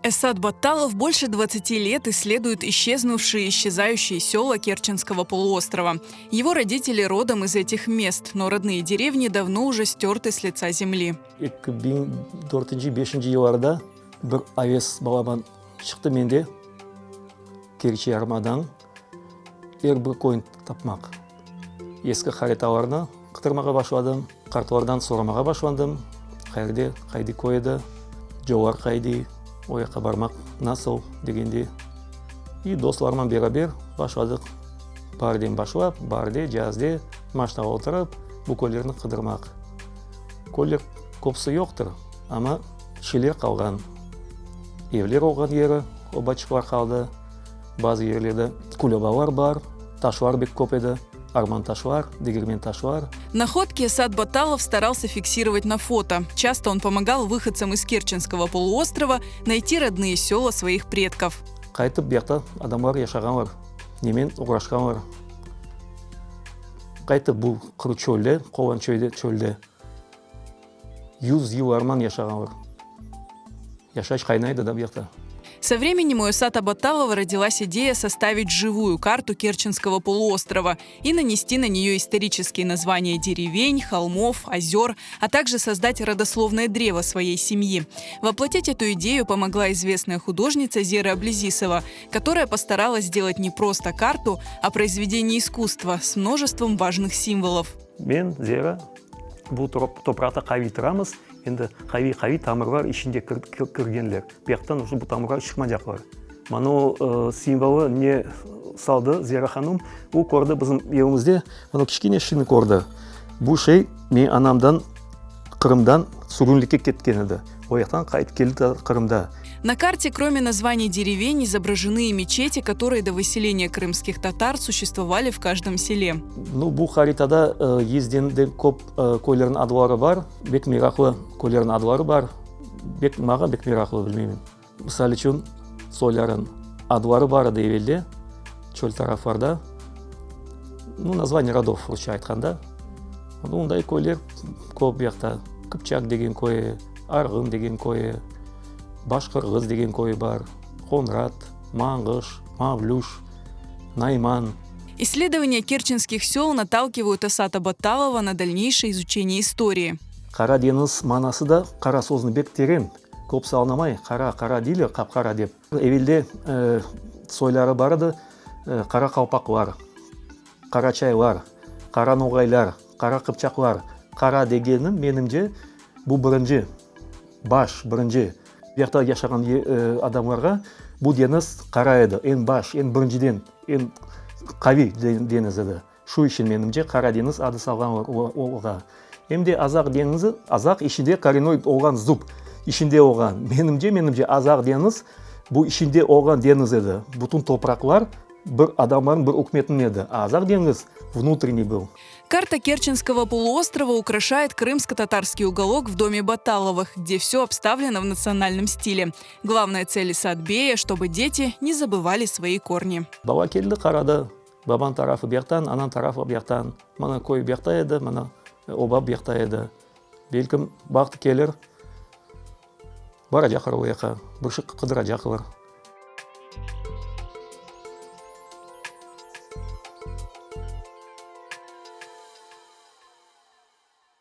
Эсад Батталов больше 20 лет исследует исчезнувшие и исчезающие села Керченского полуострова. Его родители родом из этих мест, но родные деревни давно уже стерты с лица земли. 2004-2005 жылдарда бір авес балабан шықты менде Керчи армадан бір койын тапмақ. Ескі хариталарына қытырмаға башладым, карталардан сорамаға башладым. Қайды койды, жолар қайды, ояққа бармақ насыл дегенде. И достармен бері башладық. Барден башлап, барде, жазде, машинаға отырып, бұл көлерді қыдырмақ. Көлер көпсі жоқтыр, ама шелер қалған. Евлер олған ері, обачықлар қалды. Базы ерлерді кулебалар бар, ташлар бек көп еді. Арман ташлар, дегермен ташлар. Находки Эсад Батталов старался фиксировать на фото. Часто он помогал выходцам из Керченского полуострова найти родные села своих предков. Қайтып бияқта адамлар яшағанлар, немен ұғырашқанлар. Қайтып бұл құры чөлде, қолан чөлде. 100 ел арман яшағанлар. Яшаш қайнайды да бияқта. Со временем у Эсада Батталова родилась идея составить живую карту Керченского полуострова и нанести на нее исторические названия деревень, холмов, озер, а также создать родословное древо своей семьи. Воплотить эту идею помогла известная художница Зера Аблезисова, которая постаралась сделать не просто карту, а произведение искусства с множеством важных символов. Мен, Зера, бұл топырақта қави тұрамыз. Енді қави тамырлар ішінде кіргенлер. Бияқтан бұл тамырлар шықма жақлар. Ману символы не салды Зера ханым. Бұл көрді біздің елімізде, кішкене шыны көрді. Бұл шей мен анамдан Қырымдан сүрінлікке кеткен еді. Ояқтан қайт келді Қырымда. На карте, кроме названий деревень, изображены и мечети, которые до выселения крымских татар существовали в каждом селе. Бұл харитада езденде көп көйлерін адылары бар, бек мирақлы көйлерін адылары бар. Маға бек мирақлы білмеймін. Мысалы үшін солярын адылары бар дейвелде, чөл тарафарда. Название родов руча айтқанда. Ондай көйлер көп бияқта. Кыпчак деген көйі, Арғын деген көйі, Башқырғыз деген көйі бар, Қонрат, Маңғыш, Мавлюш, Найман. Исследования керченских сел наталкивают Эсада Батталова на дальнейшее изучение истории. Қара деңіз манасы да қара сөзін бек терең. Көп салынамай, қара дейлі, қап-қара деп. Евелде сойлары барды, қара қалпақлар, қара чайлар, қара ноғайлар, қара қыпчақлар. Қара дегенім менімде бұл бірінші, баш бірінші. Бияқта яшаған адамларға бұл деңіз қара еді, ең баш, ең біріншіден, ең қави деңіз еді. Шу үшін менімде қара деңіз ады салған олға. Емде азақ деңізі, азақ ішінде коренной олған зуб, ішінде олған. Менімде азақ деңіз бұл ішінде олған деңіз еді. Бұтын топырақлар бір адамların бір үкіметін еді. Азақ деңіз внутренний был. Карта Керченского полуострова украшает крымско-татарский уголок в доме Батталовых, где все обставлено в национальном стиле. Главная цель Эсад-бея, чтобы дети не забывали свои корни. Бала келді қарады, бабан тарафы бияқтан, анан тарафы бияқтан. Мана кой бияқта еді, мана оба бияқта еді. Белкім бақты келер, бара жақыр ояқа, бұршық қыдыра жақылар.